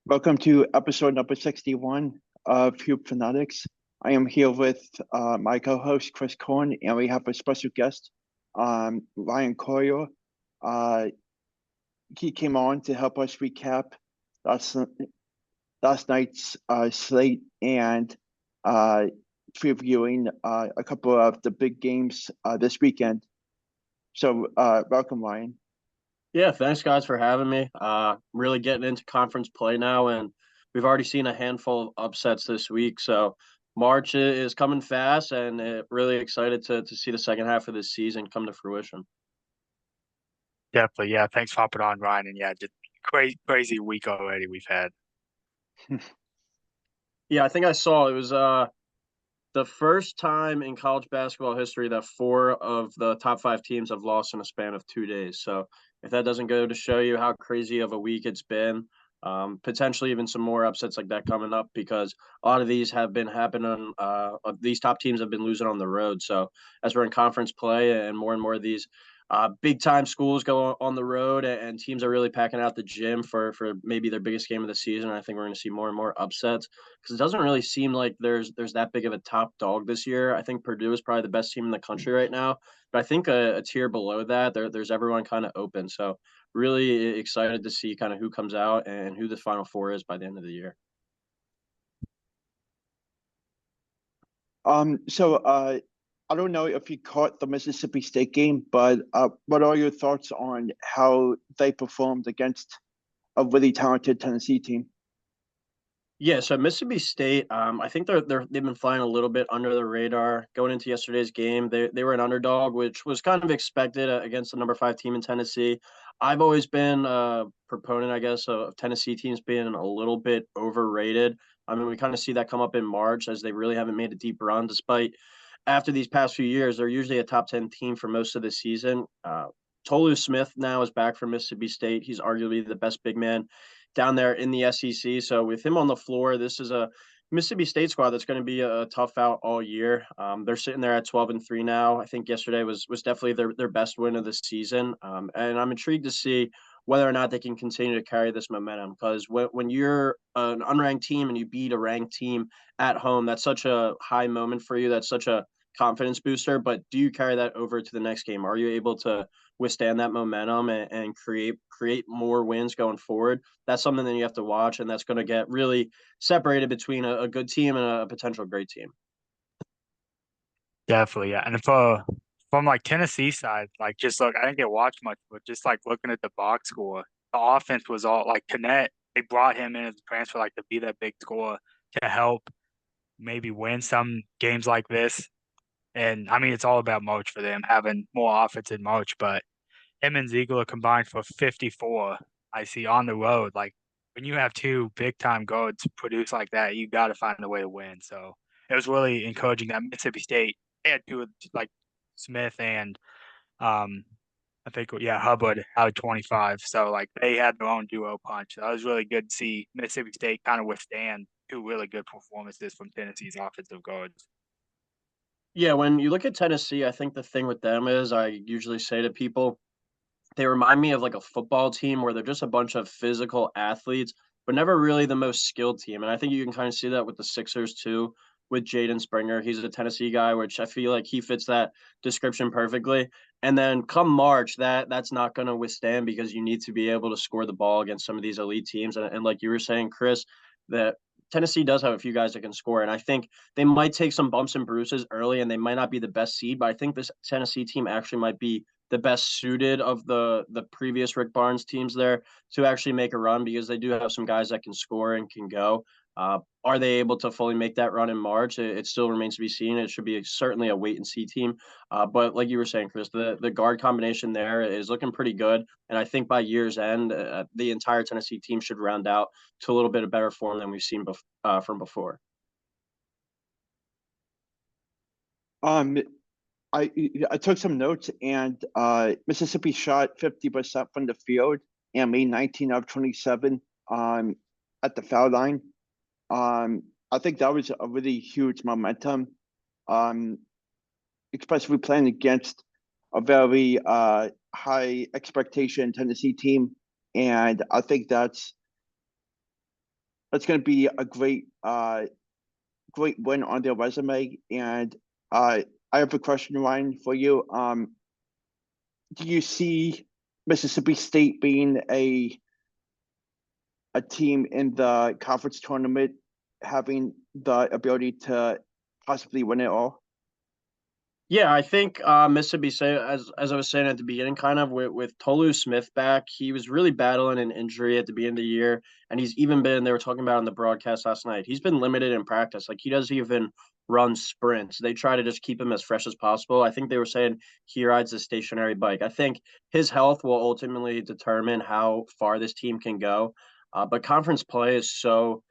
Welcome to episode number 61 of Fanatics. I am here with my co-host Chris Cohen, and we have a special guest, Ryan Coyle. Uh, he came on to help us recap last, last night's slate and uh, previewing a couple of the big games this weekend. So welcome, Ryan. Yeah, thanks guys for having me. Really getting into conference play now, and we've already seen a handful of upsets this week. So March is coming fast, and really excited to see the second half of this season come to fruition. Definitely, yeah. Thanks for hopping on, Ryan. And yeah, just crazy week already we've had. Yeah, I think I saw it was the first time in college basketball history that four of the top five teams have lost in a span of 2 days. So if that doesn't go to show you how crazy of a week it's been, potentially even some more upsets like that coming up because a lot of these have been happening. These top teams have been losing on the road. So as we're in conference play and more of these big time schools go on the road and teams are really packing out the gym for maybe their biggest game of the season. I think we're going to see more and more upsets because it doesn't really seem like there's that big of a top dog this year. I think Purdue is probably the best team in the country right now, but I think a tier below that there's everyone kind of open. So really excited to see kind of who comes out and who the Final Four is by the end of the year. I don't know if you caught the Mississippi State game, but what are your thoughts on how they performed against a really talented Tennessee team? Yeah, so Mississippi State, I think they've been flying a little bit under the radar going into yesterday's game. They were an underdog, which was kind of expected against the number five team in Tennessee. I've always been a proponent, I guess, of Tennessee teams being a little bit overrated. I mean, we kind of see that come up in March as they really haven't made a deep run, despite after these past few years, they're usually a top 10 team for most of the season. Tolu Smith now is back from Mississippi State. He's arguably the best big man down there in the SEC. So with him on the floor, this is a Mississippi State squad that's going to be a tough out all year. They're sitting there at 12-3 now. I think yesterday was definitely their best win of the season, and I'm intrigued to see whether or not they can continue to carry this momentum. Because when you're an unranked team and you beat a ranked team at home, that's such a high moment for you. That's such a confidence booster. But do you carry that over to the next game? Are you able to withstand that momentum and create more wins going forward? That's something that you have to watch, and that's going to get really separated between a good team and a potential great team. Definitely, yeah. And for from like Tennessee side, like just look, I didn't get watched much, but just like looking at the box score, the offense was all like Connect. They brought him in as a transfer, like to be that big scorer to help maybe win some games like this. And I mean, it's all about Moach for them having more offense in Moach, but him and Ziegler combined for 54. I see on the road. Like when you have two big time guards produce like that, you got to find a way to win. So it was really encouraging that Mississippi State had two like Smith and I think Hubbard out of 25. So like they had their own duo punch. So that was really good to see Mississippi State kind of withstand two really good performances from Tennessee's offensive guards. Yeah, when you look at Tennessee, I think the thing with them is I usually say to people, they remind me of like a football team where they're just a bunch of physical athletes, but never really the most skilled team. And I think you can kind of see that with the Sixers too, with Jaden Springer. He's a Tennessee guy, which I feel like he fits that description perfectly. And then come March, that's not going to withstand because you need to be able to score the ball against some of these elite teams. And like you were saying, Chris, that Tennessee does have a few guys that can score. And I think they might take some bumps and bruises early and they might not be the best seed, but I think this Tennessee team actually might be the best suited of the previous Rick Barnes teams there to actually make a run because they do have some guys that can score and can go. Are they able to fully make that run in March? It still remains to be seen. It should be certainly a wait and see team. But like you were saying, Chris, the guard combination there is looking pretty good. And I think by year's end, the entire Tennessee team should round out to a little bit of better form than we've seen from before. Um, I took some notes, and Mississippi shot 50% from the field and made 19 of 27 at the foul line. I think that was a really huge momentum, um, especially playing against a very high expectation Tennessee team, and I think that's that's going to be a great win on their resume. And I have a question, Ryan, for you. Do you see Mississippi State being a team in the conference tournament having the ability to possibly win it all? Yeah, I think Mississippi State, as I was saying at the beginning, kind of with Tolu Smith back, he was really battling an injury at the beginning of the year, and he's even been. They were talking about on the broadcast last night. He's been limited in practice. Like he doesn't even run sprints. They try to just keep him as fresh as possible. I think they were saying he rides a stationary bike. I think his health will ultimately determine how far this team can go. But conference play is so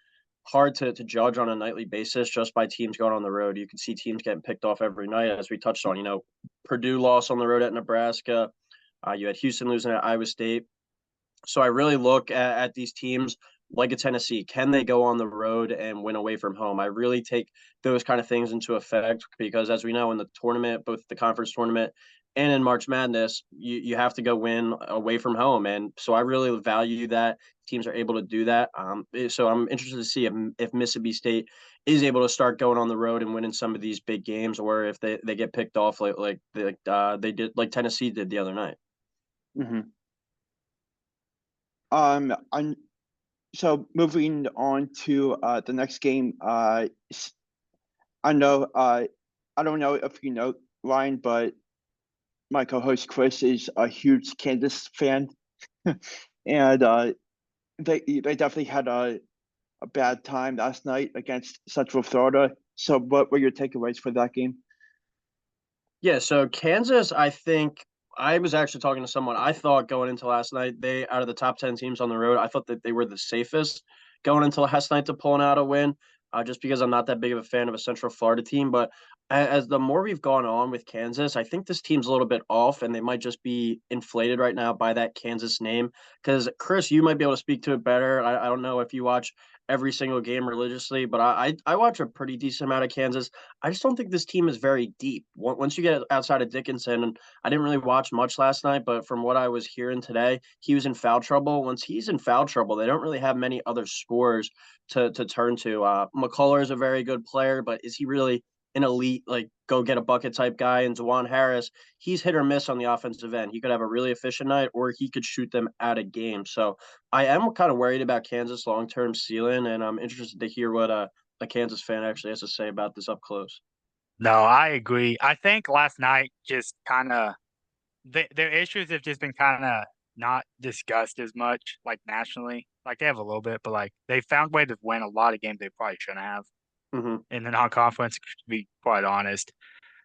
hard to judge on a nightly basis just by teams going on the road. You can see teams getting picked off every night, as we touched on. Purdue lost on the road at Nebraska. You had Houston losing at Iowa State. So I really look at these teams like a Tennessee. Can they go on the road and win away from home? I really take those kind of things into effect because, as we know, in the tournament, both the conference tournament and in March Madness, you have to go win away from home. And so I really value that teams are able to do that. So I'm interested to see if Mississippi State is able to start going on the road and winning some of these big games, or if they get picked off like they did, like Tennessee did the other night. Mm-hmm. So moving on to the next game. I know I don't know if you know, Ryan, but my co-host Chris is a huge Kansas fan, and they definitely had a bad time last night against Central Florida. So what were your takeaways for that game? Yeah, so Kansas, I think I was actually talking to someone. I thought going into last night, they out of the top 10 teams on the road, I thought that they were the safest going into last night to pulling out a win, just because I'm not that big of a fan of a Central Florida team. But as the more we've gone on with Kansas, I think this team's a little bit off, and they might just be inflated right now by that Kansas name. Because Chris, you might be able to speak to it better. I don't know if you watch every single game religiously, but I watch a pretty decent amount of Kansas. I just don't think this team is very deep. Once you get outside of Dickinson, and I didn't really watch much last night, but from what I was hearing today, he was in foul trouble. Once he's in foul trouble, they don't really have many other scorers to turn to. McCullough is a very good player, but is he really an elite, like go get a bucket type guy? And Zawan Harris, he's hit or miss on the offensive end. He could have a really efficient night, or he could shoot them out of game. So I am kind of worried about Kansas long term ceiling, and I'm interested to hear what a Kansas fan actually has to say about this up close. No, I agree. I think last night just kind of their issues have just been kind of not discussed as much, like nationally. Like they have a little bit, but like they found a way to win a lot of games they probably shouldn't have Mm-hmm. in the non-conference. To be quite honest,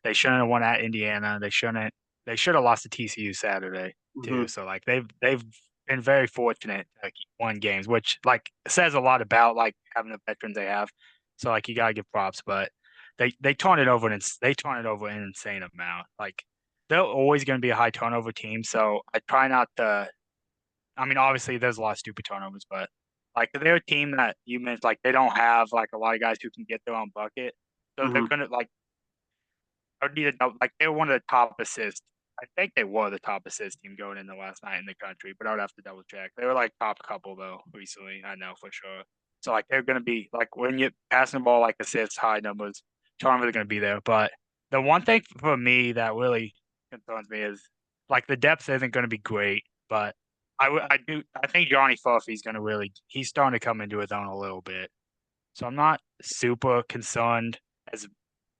they shouldn't have won at Indiana. They shouldn't. They should have lost to TCU Saturday Mm-hmm. too. So like they've been very fortunate to like won games, which like says a lot about like having the veterans they have. So like you gotta give props, but they turn it over and they turn it over an insane amount. Like they're always going to be a high turnover team. So I try not to. I mean, obviously there's a lot of stupid turnovers, but like they're a team that you mentioned, like they don't have like a lot of guys who can get their own bucket. So they're Mm-hmm. gonna like like they were one of the top assists. I think they were the top assist team going into last night in the country, but I would have to double check. They were like top couple though recently. I know for sure. So like they're gonna be like when you passing the ball like assists, high numbers, turnovers are gonna be there. But the one thing for me that really concerns me is like the depth isn't gonna be great, but I think Johnny Furphy's gonna really he's starting to come into his own a little bit. So I'm not super concerned as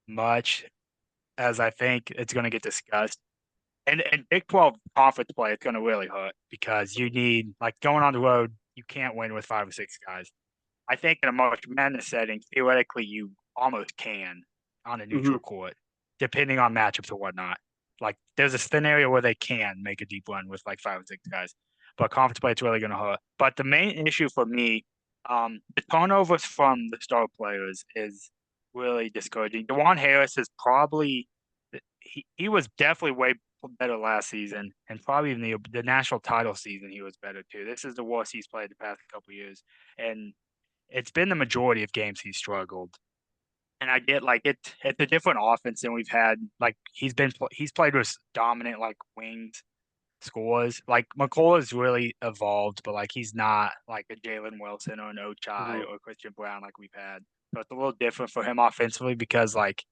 much as I think it's going to get discussed. And Big 12 conference play, it's going to really hurt because you need, like, going on the road, you can't win with 5 or 6 guys. I think in a March Madness setting, theoretically, you almost can on a Mm-hmm. neutral court, depending on matchups or whatnot. Like, there's a scenario where they can make a deep run with like 5 or 6 guys, but conference play, it's really going to hurt. But the main issue for me, the turnovers from the star players is really discouraging. DeJuan Harris is probably he was definitely way better last season, and probably in the national title season he was better too. This is the worst he's played the past couple years, and it's been the majority of games he's struggled. And I get like it's a different offense than we've had. Like he's played with dominant like wings scores. Like McCullough's really evolved, but like he's not like a Jalen Wilson or an Ochai or Christian Brown like we've had. So it's a little different for him offensively because like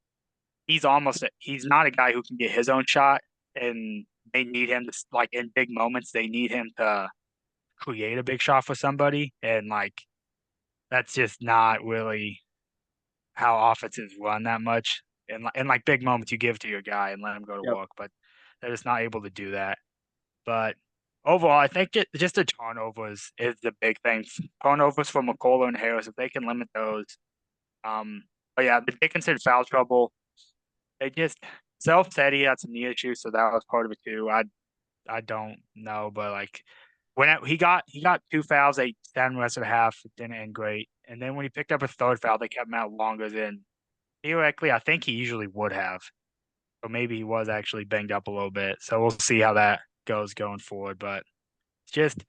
he's not a guy who can get his own shot, and they need him to like in big moments. They need him to create a big shot for somebody, and like that's just not really how offenses run that much. And in like big moments, you give to your guy and let him go to Yep. work, but they're just not able to do that. But overall, I think just the turnovers is the big thing. Turnovers for McCullough and Harris, if they can limit those. But yeah, the Dickinson foul trouble. They just Self said he had some knee issues, so that was part of it too. I don't know, but like he got 2 fouls, they sat him the rest of the half, it didn't end great. And then when he picked up a third foul, they kept him out longer than theoretically I think he usually would have. Or maybe he was actually banged up a little bit. So we'll see how that goes going forward. But it's just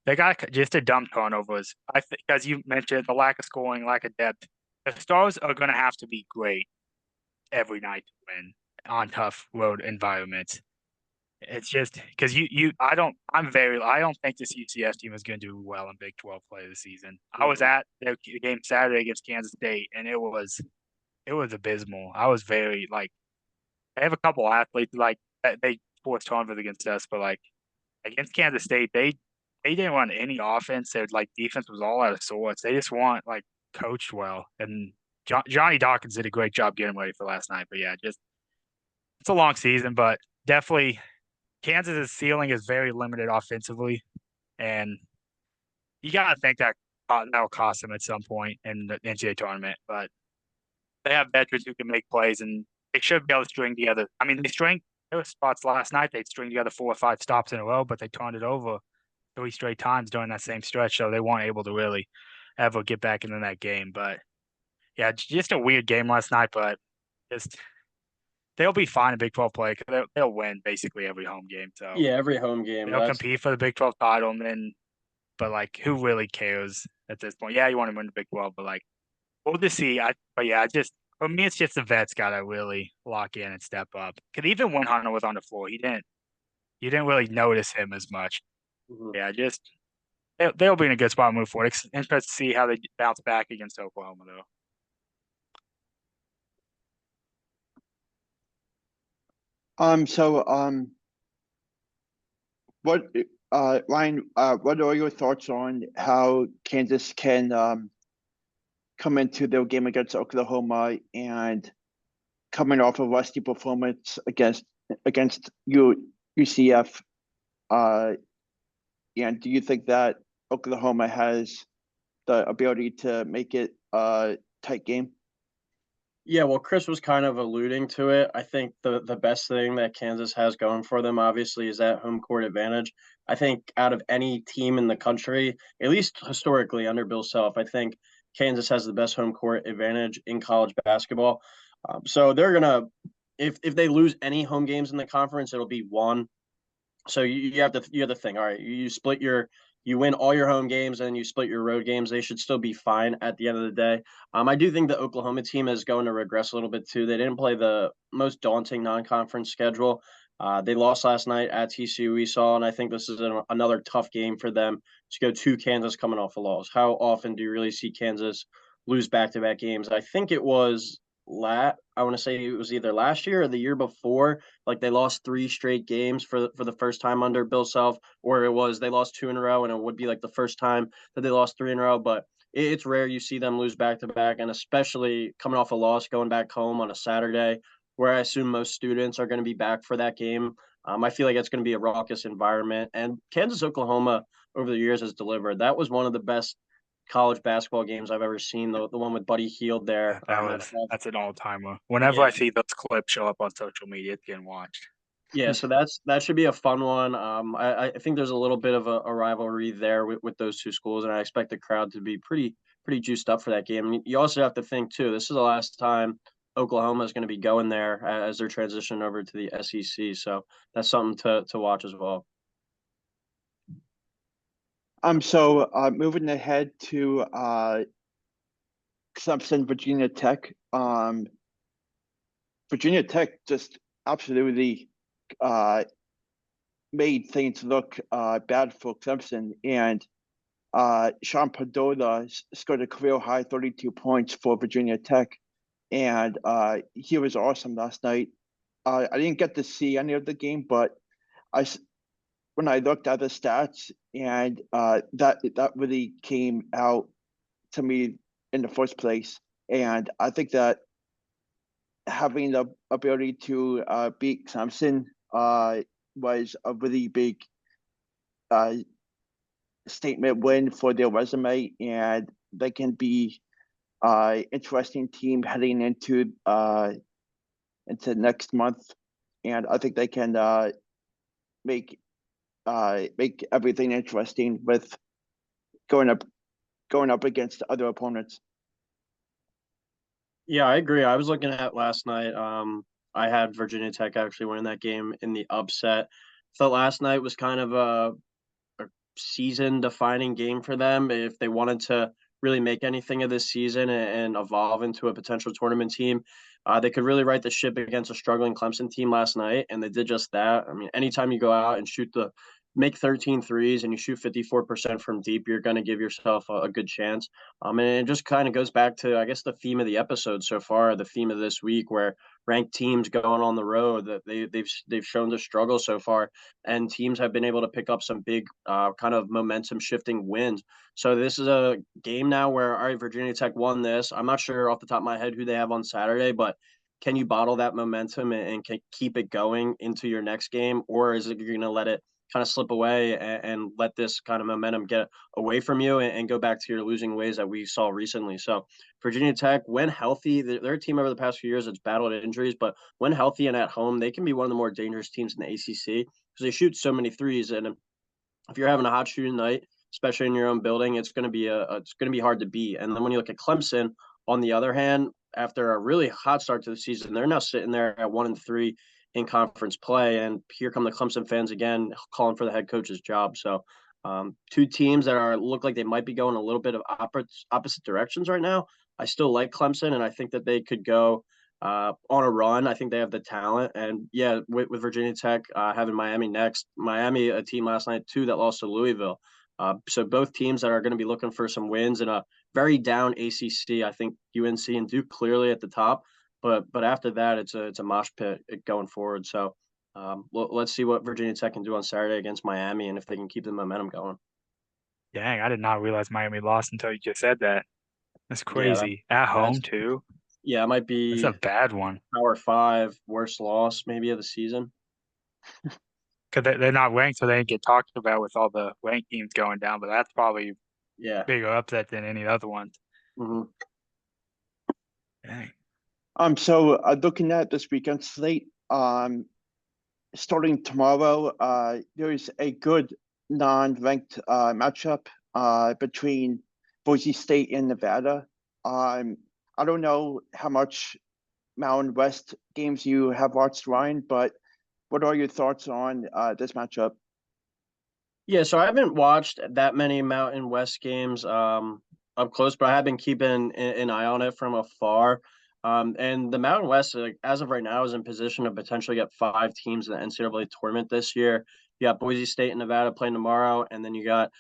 they got just a dumb turnovers. I think as you mentioned, the lack of scoring, lack of depth. The Stars are going to have to be great every night to win on tough road environments. It's just because I don't think this UCF team is going to do well in Big 12 play this season. I was at the game Saturday against Kansas State, and it was abysmal. I was very like I have a couple athletes like they forced turnovers against us, but like against Kansas State, they didn't run any offense. Their like defense was all out of sorts. They just weren't like coached well, and Johnny Dawkins did a great job getting ready for last night. But yeah, just it's a long season, but definitely Kansas's ceiling is very limited offensively, and you gotta think that that'll cost them at some point in the NCAA tournament. But they have veterans who can make plays, and they should be able to string together. I mean, there were spots last night they'd string together 4 or 5 stops in a row, but they turned it over 3 straight times during that same stretch, so they weren't able to really ever get back into that game. But yeah, just a weird game last night, but just they'll be fine in Big 12 play because they'll win basically every home game. So Yeah, every home game. they'll compete for the Big 12 title, and then, but like, who really cares at this point? Yeah, you want to win the Big 12, but like, we'll just see. But yeah, just for me, it's just the vets got to really lock in and step up. Because even when Hunter was on the floor, you didn't really notice him as much. Mhm. Yeah, just they'll be in a good spot to move forward. Interested to see how they bounce back against Oklahoma, though. So what Ryan, what are your thoughts on how Kansas can come into their game against Oklahoma and coming off a rusty performance against UCF? And do you think that Oklahoma has the ability to make it a tight game? Yeah, well, Chris was kind of alluding to it. I think the best thing that Kansas has going for them, obviously, is that home court advantage. I think out of any team in the country, at least historically under Bill Self, I think Kansas has the best home court advantage in college basketball. So they're gonna, if they lose any home games in the conference, it'll be one. So you have to think. All right, you win all your home games and you split your road games. They should still be fine at the end of the day. I do think the Oklahoma team is going to regress a little bit too. They didn't play the most daunting non-conference schedule. They lost last night at TCU, we saw, and I think this is another tough game for them to go to Kansas coming off a loss. How often do you really see Kansas lose back-to-back games? I think it was I want to say it was either last year or the year before. Like they lost 3 straight games for the first time under Bill Self, or it was they lost 2 in a row, and it would be like the first time that they lost 3 in a row. But it's rare you see them lose back to back, and especially coming off a loss, going back home on a Saturday, where I assume most students are going to be back for that game. I feel like it's going to be a raucous environment, and Kansas Oklahoma over the years has delivered. That was one of the best college basketball games I've ever seen. The one with Buddy Hield there. That's an all timer. Whenever Yeah, I see those clips show up on social media, it's getting watched. yeah. So that should be a fun one. I think there's a little bit of a rivalry there with those two schools, and I expect the crowd to be pretty juiced up for that game. And you also have to think too. This is the last time Oklahoma is going to be going there as they're transitioning over to the SEC. So that's something to watch as well. So moving ahead to Clemson, Virginia Tech. Virginia Tech just absolutely made things look bad for Clemson, and Sean Padola scored a career high 32 points for Virginia Tech, and he was awesome last night. I didn't get to see any of the game, but when I looked at the stats, and that really came out to me in the first place, and I think that having the ability to beat Clemson was a really big statement win for their resume, and they can be interesting team heading into next month, and I think they can make everything interesting with going up against other opponents. Yeah, I agree. I was looking at last night. I had Virginia Tech actually winning that game in the upset. Thought last night was kind of a season-defining game for them if they wanted to really make anything of this season and evolve into a potential tournament team. They could really right the ship against a struggling Clemson team last night, and they did just that. I mean, anytime you go out and make 13 threes and you shoot 54% from deep, you're going to give yourself a good chance. And it just kind of goes back to, I guess, the theme of the episode so far, the theme of this week, where ranked teams going on the road that they've shown to struggle so far, and teams have been able to pick up some big kind of momentum shifting wins. So this is a game now where, all right, Virginia Tech won this. I'm not sure off the top of my head who they have on Saturday, but can you bottle that momentum and can keep it going into your next game, or is it you're going to let it kind of slip away and let this kind of momentum get away from you and go back to your losing ways that we saw recently? So Virginia Tech, when healthy, they're a team over the past few years that's battled injuries, but when healthy and at home, they can be one of the more dangerous teams in the ACC because they shoot so many threes. And if you're having a hot shooting night, especially in your own building, it's going to be hard to beat. And then when you look at Clemson, on the other hand, after a really hot start to the season, they're now sitting there at 1-3 in conference play, and here come the Clemson fans again calling for the head coach's job. So, two teams that look like they might be going a little bit of opposite directions right now. I still like Clemson, and I think that they could go on a run. I think they have the talent, and yeah, with Virginia Tech having Miami next, Miami a team last night too that lost to Louisville. So both teams that are going to be looking for some wins in a very down ACC. I think UNC and Duke clearly at the top, but after that it's a mosh pit going forward. So let's see what Virginia Tech can do on Saturday against Miami and if they can keep the momentum going. Dang, I did not realize Miami lost until you just said that. That's crazy. At home too. Yeah, it might be. That's a bad one. Power 5 worst loss maybe of the season. Because they're not ranked, so they didn't get talked about with all the ranked teams going down. But that's probably bigger upset than any other ones. Mm-hmm. Dang. So looking at this weekend slate, starting tomorrow, there is a good non-ranked matchup between Boise State and Nevada. I don't know how much Mountain West games you have watched, Ryan, but what are your thoughts on this matchup? Yeah, so I haven't watched that many Mountain West games up close, but I have been keeping an eye on it from afar. And the Mountain West, as of right now, is in position to potentially get 5 teams in the NCAA tournament this year. You got Boise State and Nevada playing tomorrow, and then you got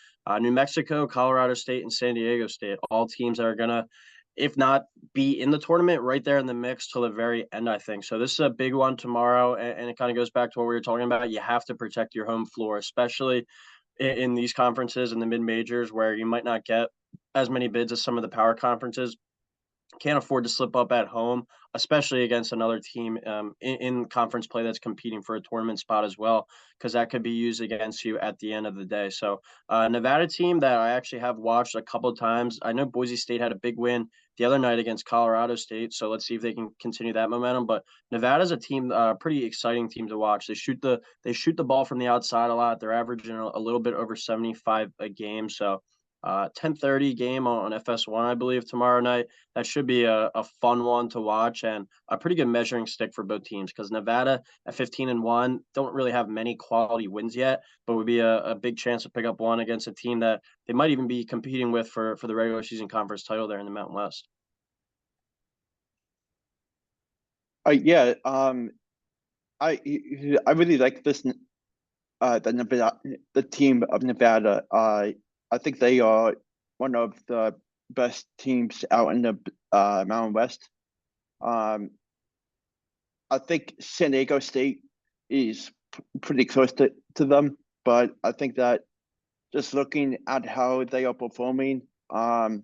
New Mexico, Colorado State, and San Diego State, all teams that are going to, if not be in the tournament, right there in the mix till the very end, I think. So this is a big one tomorrow, and it kind of goes back to what we were talking about. You have to protect your home floor, especially in these conferences and the mid majors where you might not get as many bids as some of the power conferences. Can't afford to slip up at home, especially against another team in conference play that's competing for a tournament spot as well, because that could be used against you at the end of the day. So Nevada team that I actually have watched a couple of times. I know Boise State had a big win the other night against Colorado State, so let's see if they can continue that momentum. But Nevada's a team, pretty exciting team to watch. They shoot the ball from the outside a lot. They're averaging a little bit over 75 a game. So 10:30 game on FS1, I believe, tomorrow night. That should be a fun one to watch and a pretty good measuring stick for both teams because Nevada at 15-1 don't really have many quality wins yet, but would be a big chance to pick up one against a team that they might even be competing with for the regular season conference title there in the Mountain West. I really like this the team of Nevada. I think they are one of the best teams out in the Mountain West. I think San Diego State is pretty close to them, but I think that just looking at how they are performing, San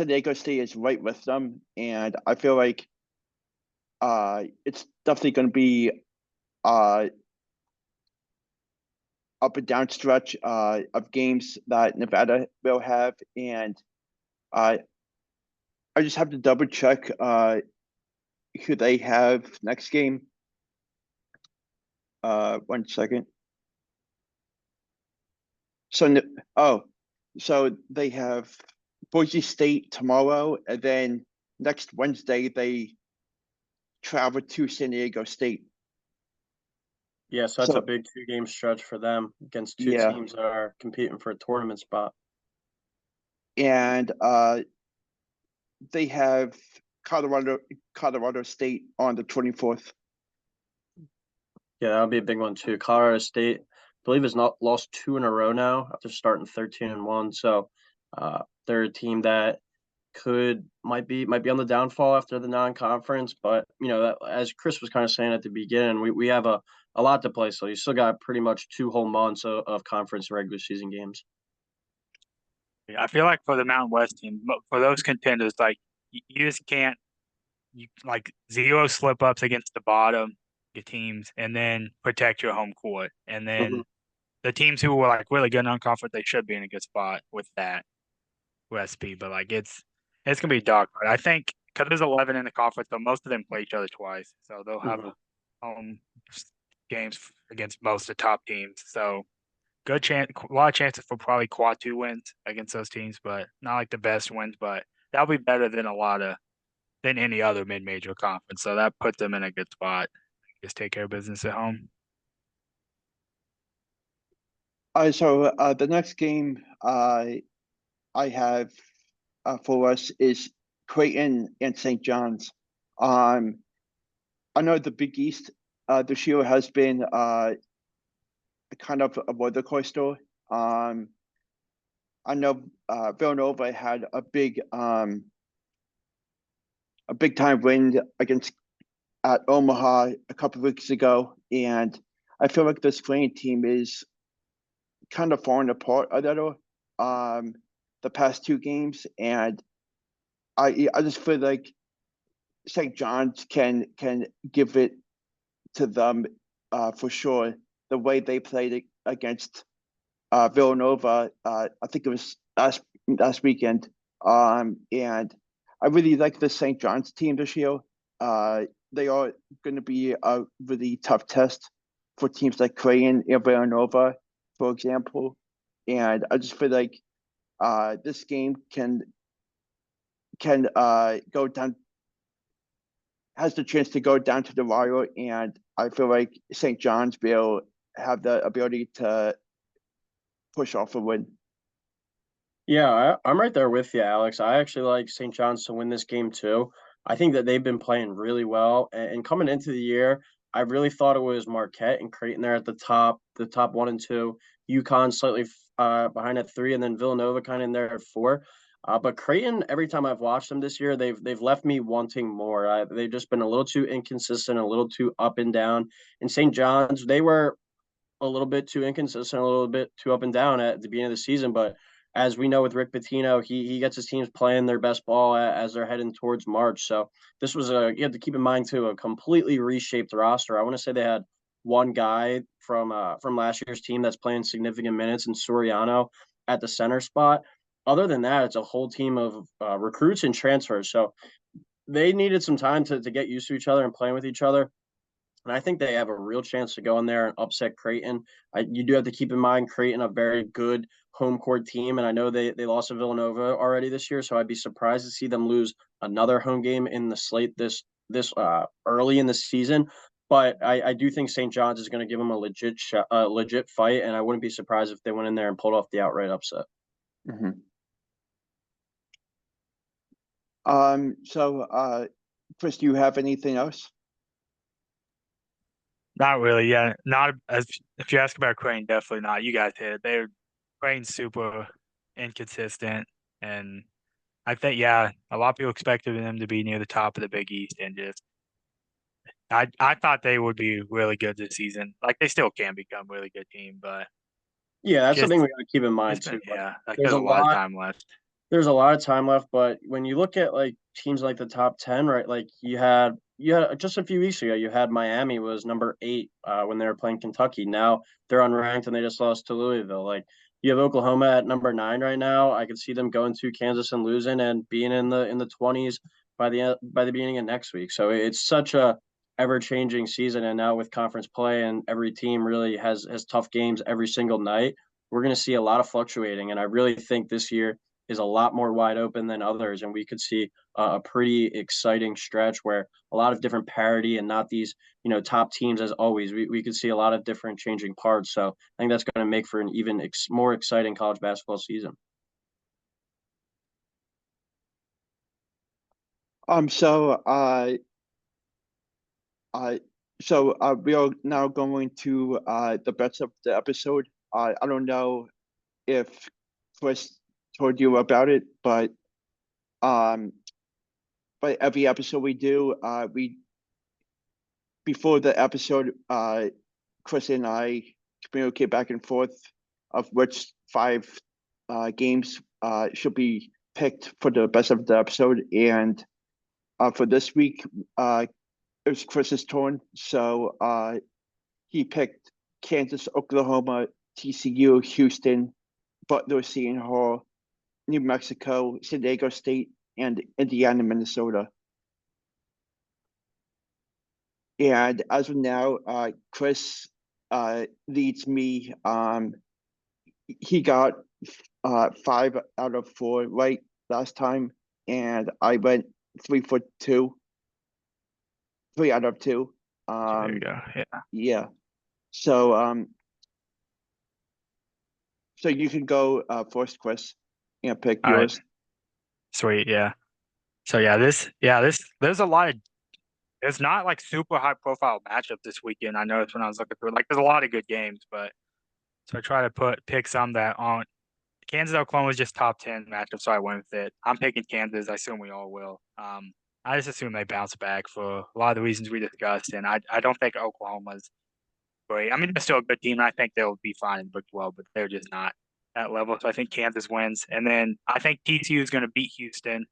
Diego State is right with them, and I feel like it's definitely going to be up and down stretch of games that Nevada will have, and I just have to double check who they have next game. 1 second. So they have Boise State tomorrow, and then next Wednesday they travel to San Diego State. Yeah, so that's a big 2-game stretch for them against two teams that are competing for a tournament spot. And they have Colorado State on the 24th. Yeah, that'll be a big one too. Colorado State, I believe, has not lost 2 in a row now after starting 13-1. So they're a team that might be on the downfall after the non-conference. But as Chris was kind of saying at the beginning, we have a lot to play. So you still got pretty much 2 whole months of conference regular season games. I feel like for the Mountain West team, for those contenders, like you just can't, like 0 slip ups against the bottom your teams, and then protect your home court, and then the teams who were like really good non-conference, they should be in a good spot with that recipe. But like it's gonna be dark. I think because there's 11 in the conference, so most of them play each other twice, so they'll have home games against most of the top teams. So good chance, a lot of chances for probably quad 2 wins against those teams, but not like the best wins. But that'll be better than than any other mid-major conference. So that puts them in a good spot. Just take care of business at home. So the next game I have for us is Creighton and St. John's. I know the Big East this year has been kind of a roller coaster. I know Villanova had a big time win against at Omaha a couple of weeks ago, and I feel like this Creighton team is kind of falling apart a little the past 2 games, and I just feel like St. John's can give it to them for sure. The way they played against Villanova, I think it was last weekend, and I really like the St. John's team this year. They are going to be a really tough test for teams like Creighton and Villanova, for example. And I just feel like this game can go down, has the chance to go down to the wire, and I feel like St. John's will have the ability to push off a win. Yeah, I'm right there with you, Alex. I actually like St. John's to win this game too. I think that they've been playing really well, and coming into the year, I really thought it was Marquette and Creighton there at the top 1 and 2. UConn slightly behind at 3, and then Villanova kind of in there at 4. But Creighton, every time I've watched them this year, they've left me wanting more. They've just been a little too inconsistent, a little too up and down. And St. John's, they were a little bit too inconsistent, a little bit too up and down at the beginning of the season. But as we know with Rick Pitino, he gets his teams playing their best ball as they're heading towards March. So this was you have to keep in mind too, a completely reshaped roster. I want to say they had one guy from last year's team that's playing significant minutes in Soriano at the center spot. Other than that, it's a whole team of recruits and transfers. So they needed some time to get used to each other and playing with each other. And I think they have a real chance to go in there and upset Creighton. You do have to keep in mind Creighton, a very good home court team. And I know they lost to Villanova already this year, so I'd be surprised to see them lose another home game in the slate this early in the season. But I do think St. John's is going to give them a legit fight, and I wouldn't be surprised if they went in there and pulled off the outright upset. So Chris, do you have anything else? Not really. Yeah, not as if you ask about Crane, definitely not. You guys hit it. They're Crane's super inconsistent, and I think a lot of people expected them to be near the top of the Big East, and just I thought they would be really good this season. Like they still can become a really good team, but Yeah, that's just something we got to keep in it's mind been too. Like, like there's there's a a lot of lot time left. there's a lot of time left, but when you look at like teams like the top 10, right? Like you had just a few weeks ago, you had Miami was number 8 when they were playing Kentucky. Now they're unranked and they just lost to Louisville. Like you have Oklahoma at number 9 right now. I could see them going to Kansas and losing and being in the 20s by the beginning of next week. So it's such a ever changing season, and now with conference play and every team really has tough games every single night. We're going to see a lot of fluctuating, and I really think this year is a lot more wide open than others, and we could see a pretty exciting stretch where a lot of different parity and not these top teams as always. We could see a lot of different changing parts. So I think that's going to make for an even more exciting college basketball season. So uh we are now going to the best of the episode. I don't know if Chris told you about it, um but every episode we do, we before the episode, Chris and I communicate back and forth of which 5 games should be picked for the best of the episode. And for this week, it was Chris's turn. So he picked Kansas, Oklahoma, TCU, Houston, Butler, Seton Hall, New Mexico, San Diego State, and Indiana, Minnesota. And as of now, Chris leads me. He got 5 out of 4 right last time, and I went 3 for 2, 3 out of 2. There you go. Yeah. Yeah. So so you can go first, Chris, and pick All right. yours. Sweet. Yeah. So there's a lot of it's not like super high profile matchup this weekend. I noticed when I was looking through it. Like there's a lot of good games, but so I try to pick some that aren't Kansas Oklahoma was just top 10 matchup, so I went with it. I'm picking Kansas. I assume we all will. I just assume they bounce back for a lot of the reasons we discussed, and I don't think Oklahoma's great. I mean, they're still a good team, and I think they'll be fine in Big 12, but they're just not that level. So I think Kansas wins, and then I think TCU is going to beat Houston.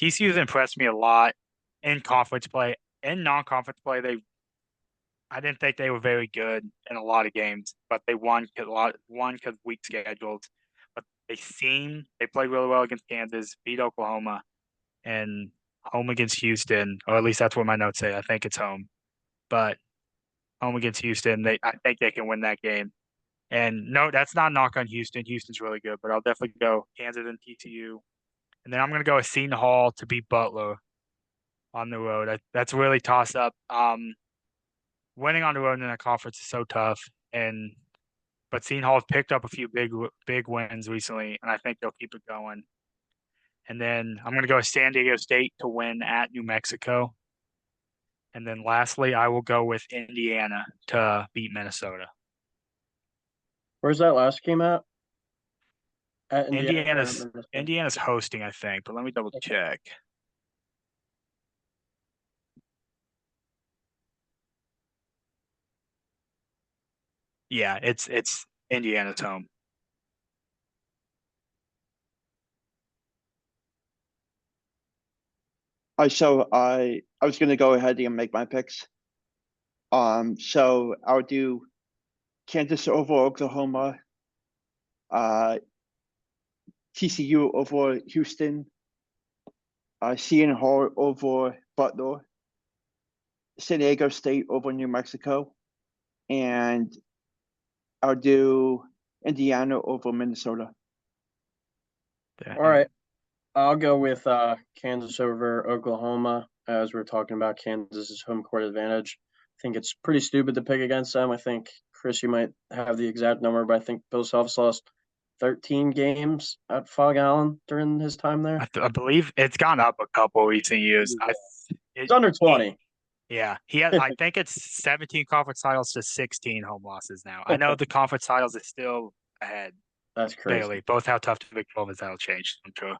TCU's impressed me a lot in conference play. In non-conference play, I didn't think they were very good in a lot of games, but they won because weak schedules. But they played really well against Kansas, beat Oklahoma, and home against Houston, or at least that's what my notes say. I think it's home, but home against Houston, I think they can win that game. And no, that's not a knock on Houston. Houston's really good, but I'll definitely go Kansas and TCU, and then I'm going to go with Seton Hall to beat Butler on the road. That's really toss up. Winning on the road in a conference is so tough, but Seton Hall's picked up a few big wins recently, and I think they'll keep it going. And then I'm going to go with San Diego State to win at New Mexico. And then lastly, I will go with Indiana to beat Minnesota. Where's that last game at Indiana? Indiana's hosting, I think, but let me double check. Yeah, it's Indiana's home. So I was gonna go ahead and make my picks. So I'll do Kansas over Oklahoma, TCU over Houston, Seton Hall over Butler, San Diego State over New Mexico, and I'll do Indiana over Minnesota. All right. I'll go with Kansas over Oklahoma, as we're talking about Kansas's home court advantage. I think it's pretty stupid to pick against them. I think, Chris, you might have the exact number, but I think Bill Self's lost 13 games at Fog Allen during his time there. I believe it's gone up a couple recent years. It's under 20. Yeah, he had. I think it's 17 conference titles to 16 home losses now. I know the conference titles is still ahead. That's crazy. Barely. Both how tough to pick 12 is that'll change. I'm sure.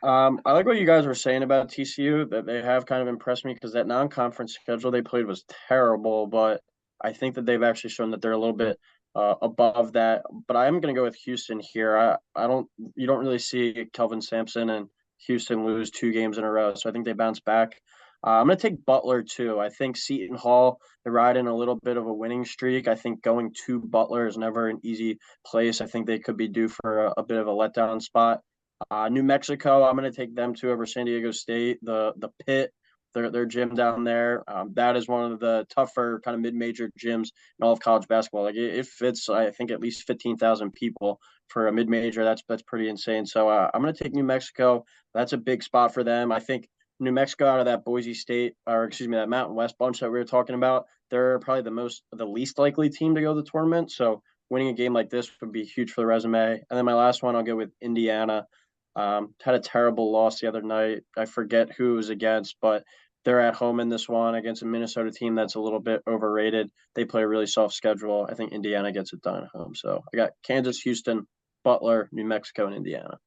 I like what you guys were saying about TCU, that they have kind of impressed me because that non-conference schedule they played was terrible, but I think that they've actually shown that they're a little bit above that. But I am going to go with Houston here. I don't you don't really see Kelvin Sampson and Houston lose 2 games in a row, so I think they bounce back. I'm going to take Butler too. I think Seton Hall, they're riding a little bit of a winning streak. I think going to Butler is never an easy place. I think they could be due for a bit of a letdown spot. New Mexico, I'm going to take them too over San Diego State. The Pit, their gym down there, that is one of the tougher kind of mid-major gyms in all of college basketball. Like it fits, I think, at least 15,000 people for a mid-major. That's pretty insane. So I'm going to take New Mexico. That's a big spot for them. I think New Mexico out of that Boise State, or excuse me, that Mountain West bunch that we were talking about, they're probably the least likely team to go to the tournament. So winning a game like this would be huge for the resume. And then my last one, I'll go with Indiana. Had a terrible loss the other night. I forget who it was against, but they're at home in this one against a Minnesota team that's a little bit overrated. They play a really soft schedule. I think Indiana gets it done at home. So I got Kansas, Houston, Butler, New Mexico, and Indiana.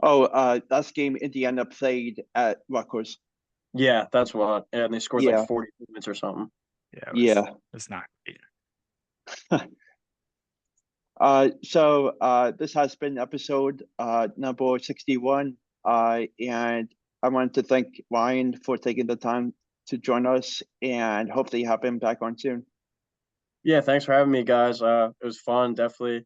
Oh, last game Indiana played at Rutgers. Yeah, that's what. And they scored Yeah. like 40 points or something. Yeah, it's not. So this has been episode number 61. And I wanted to thank Ryan for taking the time to join us and hopefully have him back on soon. Yeah, thanks for having me, guys. It was fun. Definitely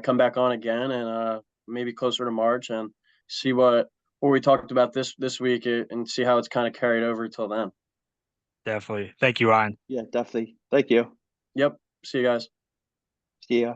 come back on again and maybe closer to March and see what we talked about this week and see how it's kind of carried over till then. Definitely. Thank you, Ryan. Yeah, definitely. Thank you. Yep. See you guys. See ya.